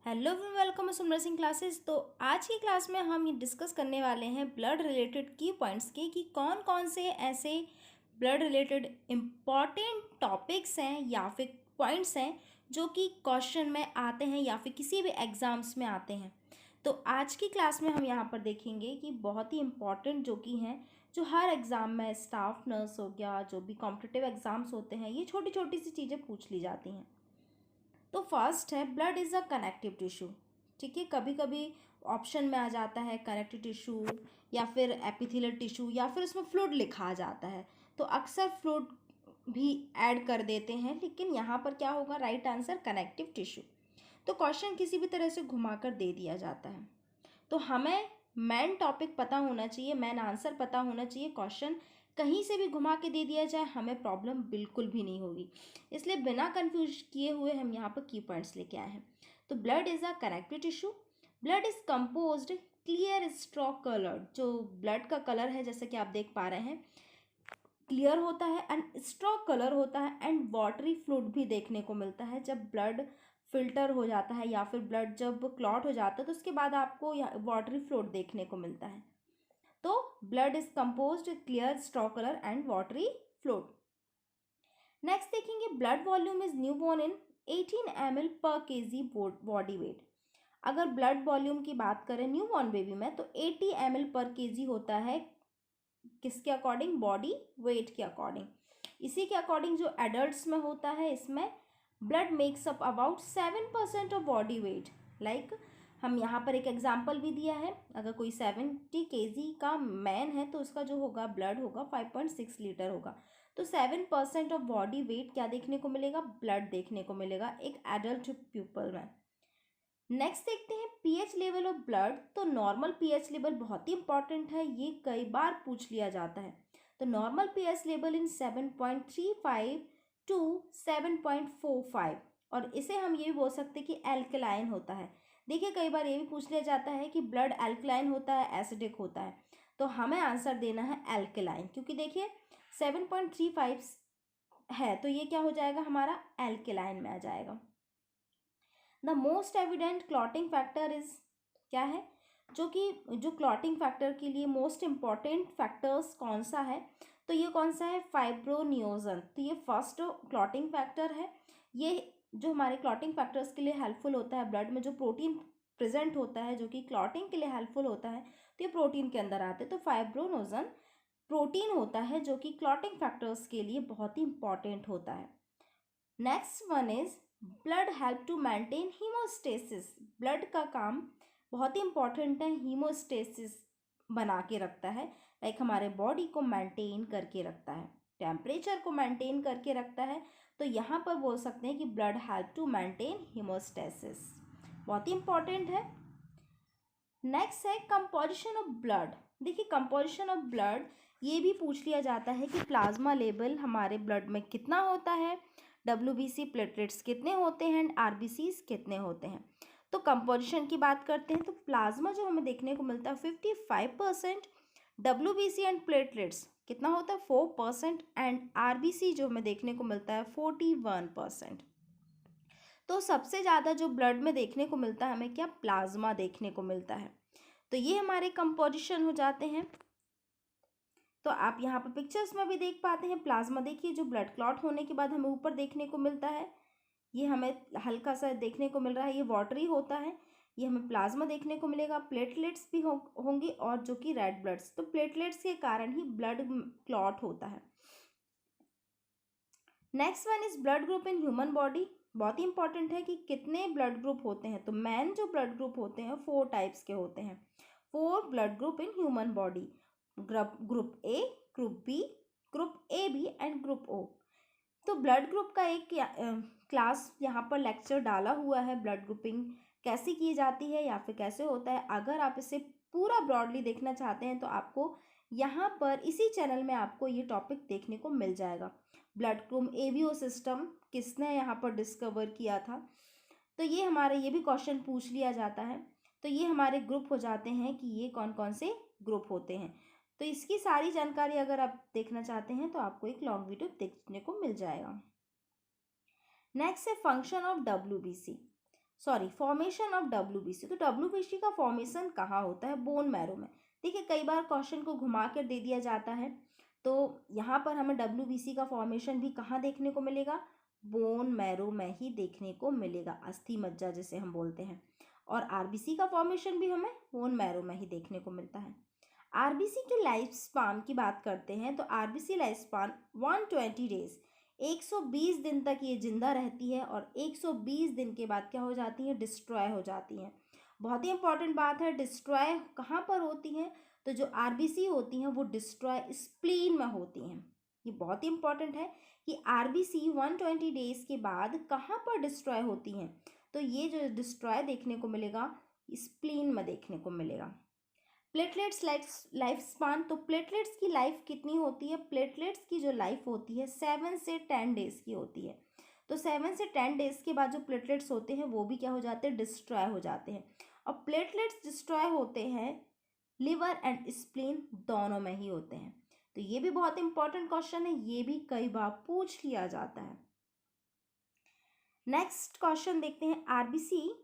Hello welcome सुमर Singh classes. तो आज की क्लास में हम ये डिस्कस करने वाले हैं ब्लड रिलेटेड की पॉइंट्स के कि कौन कौन से ऐसे ब्लड रिलेटेड इम्पॉर्टेंट टॉपिक्स हैं या फिर पॉइंट्स हैं जो कि क्वेश्चन में आते हैं या फिर किसी भी एग्ज़ाम्स में आते हैं। तो आज की क्लास में हम यहाँ पर देखेंगे कि बहुत ही इम्पॉर्टेंट जो कि हैं, जो हर एग्ज़ाम में स्टाफ नर्स हो गया, जो भी कॉम्पिटिटिव एग्ज़ाम्स होते हैं, ये छोटी छोटी सी चीज़ें पूछ ली जाती हैं। तो फर्स्ट है blood is a connective tissue. ठीक है, कभी कभी ऑप्शन में आ जाता है कनेक्टिव टिश्यू या फिर एपिथेलियल टिश्यू या फिर उसमें फ्लूइड लिखा आ जाता है, तो अक्सर फ्लूइड भी ऐड कर देते हैं, लेकिन यहाँ पर क्या होगा, राइट आंसर कनेक्टिव टिश्यू। तो क्वेश्चन किसी भी तरह से घुमाकर दे दिया जाता है, तो हमें मेन टॉपिक पता होना चाहिए, मेन आंसर पता होना चाहिए। क्वेश्चन कहीं से भी घुमा के दे दिया जाए हमें प्रॉब्लम बिल्कुल भी नहीं होगी, इसलिए बिना कंफ्यूज किए हुए हम यहाँ पर की पॉइंट्स लेके आए हैं। तो blood is a connective tissue. Blood is composed clear straw coloured. जो ब्लड का कलर है, जैसे कि आप देख पा रहे हैं, क्लियर होता है एंड स्ट्रॉ कलर होता है एंड वाटरी फ्लूइड भी देखने को मिलता है। जब ब्लड फिल्टर हो जाता है या फिर ब्लड जब क्लॉट हो जाता है तो उसके बाद आपको वाटरी फ्लूइड देखने को मिलता है। तो blood is composed clear straw colour and watery fluid. Next देखेंगे, blood volume is newborn in 18 ml per KG body weight. अगर ब्लड वॉल्यूम की बात करें न्यूबॉर्न बेबी में तो 80 ml पर केजी होता है, किसके अकॉर्डिंग, बॉडी वेट के अकॉर्डिंग। इसी के अकॉर्डिंग जो एडल्ट्स में होता है, इसमें blood makes up about 7% of body weight. Like हम यहाँ पर एक एग्जांपल भी दिया है, अगर कोई 70 केजी का मैन है तो उसका जो होगा ब्लड होगा 5.6 लीटर होगा। तो 7% ऑफ बॉडी वेट क्या देखने को मिलेगा, ब्लड देखने को मिलेगा एक एडल्ट पीपल में। नेक्स्ट देखते हैं पीएच लेवल ऑफ ब्लड। तो नॉर्मल पीएच लेवल बहुत ही इंपॉर्टेंट है, ये कई बार पूछ लिया जाता है। तो normal pH level in 7.35 to 7.45, और इसे हम ये भी बोल सकते हैं कि एल्कलाइन होता है। देखिए कई बार ये भी पूछ लिया जाता है कि ब्लड एल्कलाइन होता है एसिडिक होता है, तो हमें आंसर देना है एल्कलाइन, क्योंकि देखिए 7.35 है तो ये क्या हो जाएगा, हमारा एल्कलाइन में आ जाएगा। The most evident clotting factor is, क्या है, जो क्लॉटिंग फैक्टर के लिए मोस्ट इम्पॉर्टेंट फैक्टर्स कौन सा है, तो ये कौन सा है, फाइब्रोनियोजन। तो ये फर्स्ट क्लॉटिंग फैक्टर है। ये जो हमारे क्लॉटिंग फैक्टर्स के लिए हेल्पफुल होता है, ब्लड में जो प्रोटीन प्रेजेंट होता है जो कि क्लॉटिंग के लिए हेल्पफुल होता है, तो ये प्रोटीन के अंदर आते हैं। तो फाइब्रोनोजन प्रोटीन होता है जो कि क्लॉटिंग फैक्टर्स के लिए बहुत ही इंपॉर्टेंट होता है। Next one is blood help to maintain homeostasis. Blood का काम बहुत ही इंपॉर्टेंट है, हीमोस्टेसिस बना के रखता है, लाइक हमारे बॉडी को मेंटेन करके रखता है, टेम्परेचर को मेंटेन करके रखता है। तो यहाँ पर बोल सकते हैं कि blood help to maintain homeostasis, बहुत ही इंपॉर्टेंट है। नेक्स्ट है कंपोजिशन ऑफ ब्लड। देखिए कंपोजिशन ऑफ ब्लड ये भी पूछ लिया जाता है कि प्लाज्मा लेवल हमारे ब्लड में कितना होता है, WBC प्लेटलेट्स कितने होते हैं एंड RBCs कितने होते हैं। तो कंपोजिशन की बात करते हैं तो प्लाज्मा जो हमें देखने को मिलता है 55%, WBC एंड प्लेटलेट्स कितना होता है 4%, एंड RBC जो हमें देखने को मिलता है 41%। तो सबसे ज़्यादा जो ब्लड में देखने को मिलता है हमें क्या, प्लाज्मा देखने को मिलता है। तो ये हमारे कंपोजिशन हो जाते हैं। तो आप यहाँ पर पिक्चर्स में भी देख पाते हैं प्लाज्मा, देखिए जो ब्लड क्लॉट होने के बाद हमें ऊपर देखने को मिलता है, ये हमें हल्का सा देखने को मिल रहा है, ये वाटरी होता है, ये हमें प्लाज्मा देखने को मिलेगा। प्लेटलेट्स भी होंगी और जो कि रेड ब्लड्स, तो प्लेटलेट्स के कारण ही ब्लड क्लॉट होता है। Next one is blood group in human body. बहुत ही इंपॉर्टेंट है कि कितने ब्लड ग्रुप होते हैं। तो मैन जो ब्लड ग्रुप होते हैं 4 टाइप्स के होते हैं, 4 blood group in human body, group A, group B, group A B and group O. तो ब्लड ग्रुप का एक क्लास यहाँ पर लेक्चर डाला हुआ है, ब्लड ग्रुपिंग कैसे की जाती है या फिर कैसे होता है। अगर आप इसे पूरा ब्रॉडली देखना चाहते हैं तो आपको यहाँ पर इसी चैनल में आपको ये टॉपिक देखने को मिल जाएगा। ब्लड ग्रुप एवियो सिस्टम किसने यहाँ पर डिस्कवर किया था, तो ये हमारे ये भी क्वेश्चन पूछ लिया जाता है। तो ये हमारे ग्रुप हो जाते हैं कि ये कौन कौन से ग्रुप होते हैं। तो इसकी सारी जानकारी अगर आप देखना चाहते हैं तो आपको एक लॉन्ग वीडियो देखने को मिल जाएगा। नेक्स्ट है function of WBC। Formation of WBC. तो डब्ल्यूबीसी का फॉर्मेशन कहाँ होता है? बोन मैरो में। देखिए कई बार क्वेश्चन को घुमा कर दे दिया जाता है, तो यहाँ पर हमें डब्ल्यूबीसी का फॉर्मेशन भी कहाँ देखने को मिलेगा? बोन मैरो में ही देखने को मिलेगा, अस्थि मज्जा जिसे हम बोलते हैं। और आरबीसी का फॉर्मेशन भी हमें बोन मैरो में ही देखने को मिलता है। आरबीसी के लाइफ स्पान की बात करते हैं तो आरबीसी लाइफ स्पान 120 डेज, 120 दिन तक ये जिंदा रहती है और 120 दिन के बाद क्या हो जाती है? डिस्ट्रॉय हो जाती हैं। बहुत ही इंपॉर्टेंट बात है, डिस्ट्रॉय कहाँ पर होती हैं? तो जो आरबीसी होती हैं वो डिस्ट्रॉय स्प्लीन में होती हैं। ये बहुत ही इंपॉर्टेंट है कि आरबीसी 120 डेज के बाद कहाँ पर डिस्ट्रॉय होती हैं? तो ये जो डिस्ट्रॉय देखने को मिलेगा स्प्लीन में देखने को मिलेगा। प्लेटलेट्स लाइफ स्पान, तो प्लेटलेट्स की लाइफ कितनी होती है? प्लेटलेट्स की जो लाइफ होती है 7 से 10 डेज की होती है। तो 7 से 10 डेज के बाद जो प्लेटलेट्स होते हैं वो भी क्या हो जाते हैं? डिस्ट्रॉय हो जाते हैं। और प्लेटलेट्स डिस्ट्रॉय होते हैं लिवर एंड स्प्लीन दोनों में ही होते हैं। तो ये भी बहुत इंपॉर्टेंट क्वेश्चन है, ये भी कई बार पूछ लिया जाता है। नेक्स्ट क्वेश्चन देखते हैं। RBC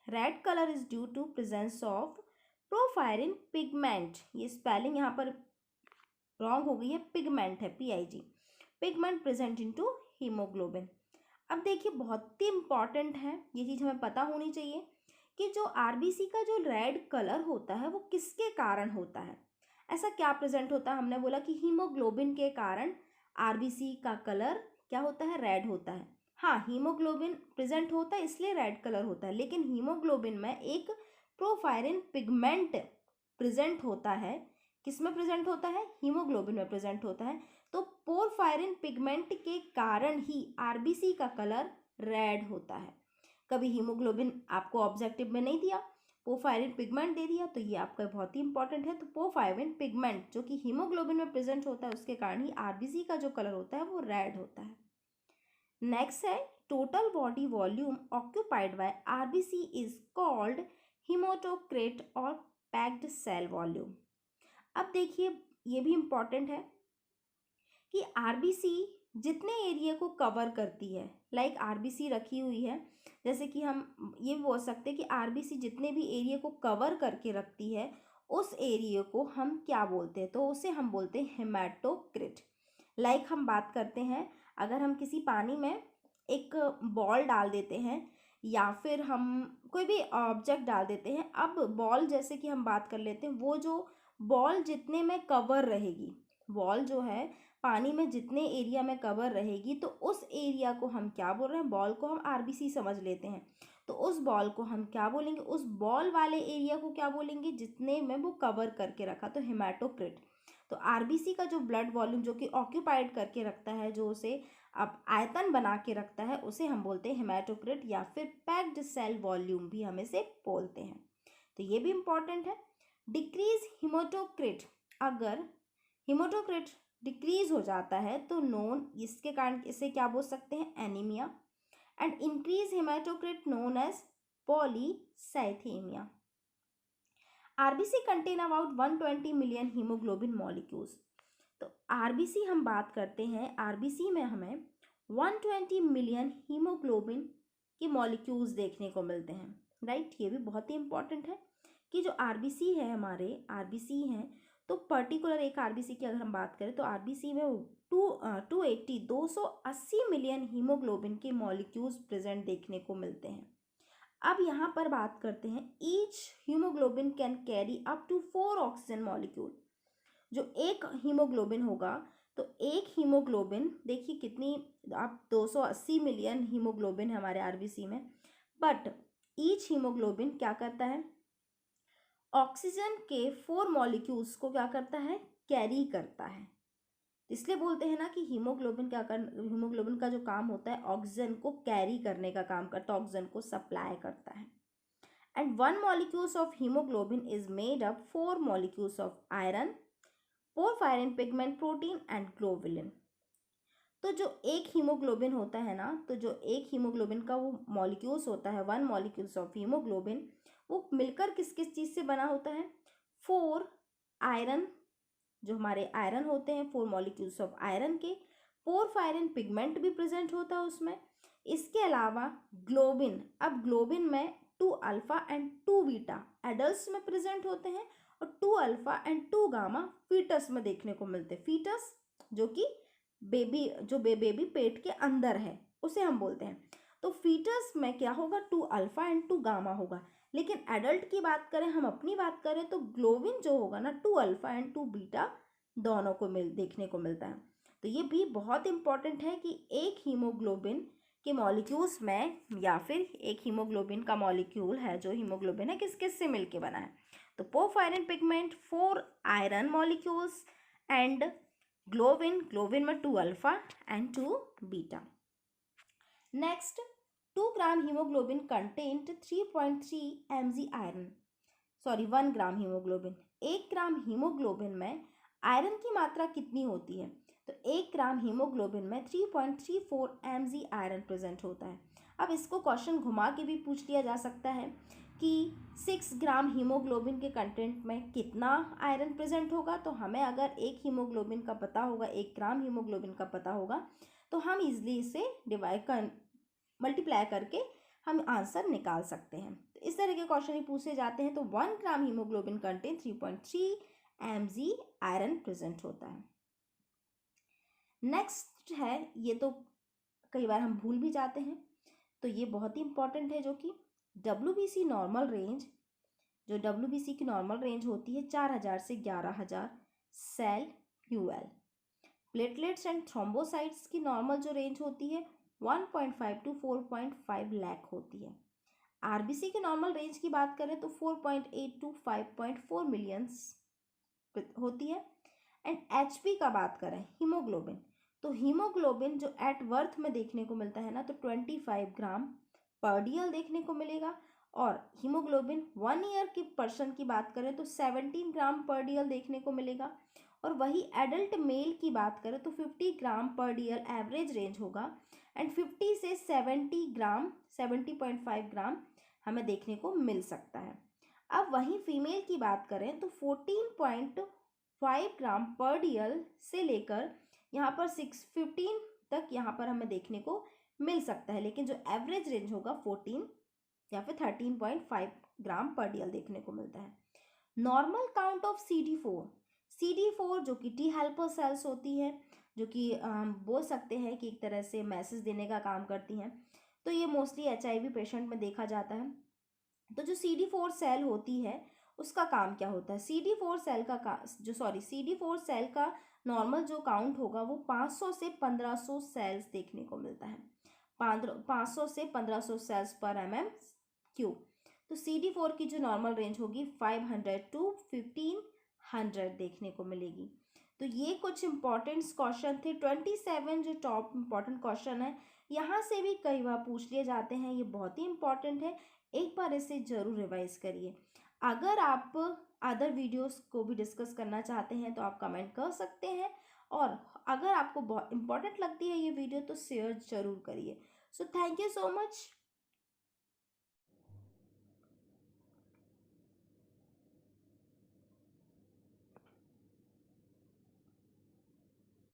red colour is due to presence of porphyrin pigment. ये स्पेलिंग यहाँ पर रॉन्ग हो गई है, पिगमेंट है, PIG, pigment present into haemoglobin. अब देखिए बहुत ही इंपॉर्टेंट है, ये चीज़ हमें पता होनी चाहिए कि जो आरबीसी का जो रेड कलर होता है वो किसके कारण होता है? ऐसा क्या प्रेजेंट होता है? हमने बोला कि हीमोग्लोबिन के कारण आरबीसी का कलर क्या होता है? रेड होता है। हाँ, हीमोग्लोबिन प्रेजेंट होता है इसलिए रेड कलर होता है, लेकिन हीमोग्लोबिन में एक प्रोफायरिन पिगमेंट प्रेजेंट होता है। किस में प्रेजेंट होता है? हीमोग्लोबिन में प्रेजेंट होता है। तो पोरफायरिन पिगमेंट के कारण ही आरबीसी का कलर रेड होता है। कभी हीमोग्लोबिन आपको ऑब्जेक्टिव में नहीं दिया, पोरफायरिन पिगमेंट दे दिया, तो ये आपका बहुत ही इंपॉर्टेंट है। तो पोरफायरिन पिगमेंट जो कि हीमोग्लोबिन में प्रेजेंट होता है उसके कारण ही आरबीसी का जो कलर होता है वो रेड होता है। नेक्स्ट है total body volume occupied by RBC is called haematocrit और पैक्ड सेल वॉल्यूम। अब देखिए ये भी इम्पॉर्टेंट है कि आरबीसी जितने एरिया को कवर करती है, लाइक आरबीसी रखी हुई है, जैसे कि हम ये बोल सकते हैं कि आरबीसी जितने भी एरिया को कवर करके रखती है उस एरिया को हम क्या बोलते हैं? तो उसे हम बोलते हैं हेमाटोक्रिट। लाइक हम बात करते हैं, अगर हम किसी पानी में एक बॉल डाल देते हैं या फिर हम कोई भी ऑब्जेक्ट डाल देते हैं, अब बॉल जैसे कि हम बात कर लेते हैं, वो जो बॉल जितने में कवर रहेगी, बॉल जो है पानी में जितने एरिया में कवर रहेगी, तो उस एरिया को हम क्या बोल रहे हैं? बॉल को हम आरबीसी समझ लेते हैं, तो उस बॉल को हम क्या बोलेंगे? उस बॉल वाले एरिया को क्या बोलेंगे? जितने में वो कवर करके रखा, तो हेमाटोक्रिट। तो आरबीसी का जो ब्लड वॉल्यूम जो कि ऑक्यूपाइड करके रखता है, जो उसे अब आयतन बना के रखता है, उसे हम बोलते हैं हेमाटोक्रिट या फिर पैक्ड सेल वॉल्यूम भी हम इसे बोलते हैं। तो ये भी इंपॉर्टेंट है। डिक्रीज हेमाटोक्रिट, अगर हेमाटोक्रिट डिक्रीज हो जाता है तो नोन, इसके कारण इसे क्या बोल सकते हैं? Anaemia. And increase haematocrit known as polycythaemia. RBC contain about 120 million haemoglobin molecules. तो आरबीसी हम बात करते हैं, आरबीसी में हमें 120 मिलियन हीमोग्लोबिन के मॉलिक्यूल्स देखने को मिलते हैं, राइट। ये भी बहुत ही इंपॉर्टेंट है कि जो आरबीसी है, हमारे आरबीसी हैं, तो पर्टिकुलर एक आरबीसी की अगर हम बात करें तो आरबीसी में 280 मिलियन हीमोग्लोबिन के मॉलिक्यूल्स प्रेजेंट देखने को मिलते हैं। अब यहाँ पर बात करते हैं, each haemoglobin can carry up to 4 oxygen molecule. जो एक हीमोग्लोबिन होगा, तो एक हीमोग्लोबिन देखिए कितनी, आप 280 मिलियन हीमोग्लोबिन है हमारे आरबीसी में, बट ईच हीमोग्लोबिन क्या करता है? ऑक्सीजन के 4 मॉलिक्यूल्स को क्या करता है? कैरी करता है। इसलिए बोलते हैं ना कि हीमोग्लोबिन का जो काम होता है ऑक्सीजन को कैरी करने का काम करता है, ऑक्सीजन को सप्लाई करता है। And 1 molecules of haemoglobin is made up 4 molecules of iron, porphyrin pigment protein and globulin. तो जो एक हीमोग्लोबिन होता है ना, तो जो एक हीमोग्लोबिन का वो मॉलिक्यूल्स होता है, 1 मॉलिक्यूल्स ऑफ हीमोग्लोबिन, वो मिलकर किस किस चीज़ से बना होता है? 4 आयरन, जो हमारे आयरन होते हैं, 4 मॉलिक्यूल्स ऑफ आयरन के, पोरफायरिन पिगमेंट भी प्रेजेंट होता है उसमें, इसके अलावा ग्लोबिन, अब ग्लोबिन में 2 अल्फा एंड 2 बीटा एडल्ट्स में प्रेजेंट होते हैं और 2 अल्फा एंड 2 गामा फीटस में देखने को मिलते हैं। फीटस जो कि बेबी, जो बेबी पेट के अंदर है उसे हम बोलते हैं। तो फीटस में क्या होगा, 2 अल्फा एंड 2 गामा होगा। लेकिन एडल्ट की बात करें, हम अपनी बात करें, तो ग्लोबिन जो होगा ना 2 अल्फा एंड 2 बीटा दोनों को देखने को मिलता है। तो ये भी बहुत इंपॉर्टेंट है कि एक हीमोग्लोबिन के मॉलिक्यूल्स में, या फिर एक हीमोग्लोबिन का मॉलिक्यूल है जो हीमोग्लोबिन है किस किस से मिलके बना है। तो porphyrin pigment 4 iron molecules and globin में 2 alpha and 2 beta. Next, 2 gram haemoglobin content 3.3 mg iron, 1 gram haemoglobin. 1 gram haemoglobin में आयरन की मात्रा कितनी होती है? तो 1 ग्राम हीमोग्लोबिन में 3.34 mg आयरन प्रेजेंट होता है। अब इसको क्वेश्चन घुमा के भी पूछ लिया जा सकता है कि 6 ग्राम हीमोग्लोबिन के कंटेंट में कितना आयरन प्रेजेंट होगा। तो हमें अगर एक हीमोग्लोबिन का पता होगा, 1 ग्राम हीमोग्लोबिन का पता होगा, तो हम इजली इसे मल्टीप्लाई करके हम आंसर निकाल सकते हैं। तो इस तरह के क्वेश्चन ही पूछे जाते हैं। तो 1 ग्राम haemoglobin contain 3.3 mg iron present होता है। नेक्स्ट है, ये तो कई बार हम भूल भी जाते हैं, तो ये बहुत ही इंपॉर्टेंट है, जो कि WBC नॉर्मल रेंज, जो WBC की नॉर्मल रेंज होती है 4000 से 11000 cell UL। Platelets and thrombocytes की नॉर्मल जो रेंज होती है 1.5 to 4.5 लाख होती है। RBC की नॉर्मल रेंज की बात करें तो 4.8 to 5.4 मिलियंस होती है। एंड HP का बात करें, हीमोग्लोबिन, तो हीमोग्लोबिन जो एट बर्थ में देखने को मिलता है ना, तो 25 ग्राम पर DL देखने को मिलेगा। और हीमोग्लोबिन 1 ईयर के पर्सन की बात करें तो 17 ग्राम पर DL देखने को मिलेगा। और वही एडल्ट मेल की बात करें तो 50 ग्राम पर DL एवरेज रेंज होगा। एंड 50 से 70 ग्राम, 70.5 ग्राम हमें देखने को मिल सकता है। अब वहीं फीमेल की बात करें तो 14.5 ग्राम पर DL से लेकर यहाँ पर 615 तक यहाँ पर हमें देखने को मिल सकता है। लेकिन जो एवरेज रेंज होगा 14 या फिर 13.5 ग्राम पर DL देखने को मिलता है। नॉर्मल काउंट ऑफ CD4 जो कि T हेल्पर सेल्स होती है, जो कि हम बोल सकते हैं कि एक तरह से मैसेज देने का काम करती हैं। तो ये मोस्टली HIV पेशेंट में देखा जाता है। तो जो CD4 सेल होती है उसका काम क्या होता है? CD4 सेल का नॉर्मल जो काउंट होगा वो 500 से 1500 सेल्स देखने को मिलता है। 500 से 1500 सेल्स पर mm3। तो CD4 की जो नॉर्मल रेंज होगी 500 to 1500 देखने को मिलेगी। तो ये कुछ इंपॉर्टेंट क्वेश्चन थे। 27 जो टॉप इंपॉर्टेंट क्वेश्चन है, यहाँ से भी कई बार पूछ लिए जाते हैं। ये बहुत ही इंपॉर्टेंट है, एक बार इसे जरूर रिवाइज करिए। अगर आप अदर वीडियोस को भी डिस्कस करना चाहते हैं तो आप कमेंट कर सकते हैं, और अगर आपको बहुत इंपॉर्टेंट लगती है ये वीडियो तो शेयर जरूर करिए। So thank you so much.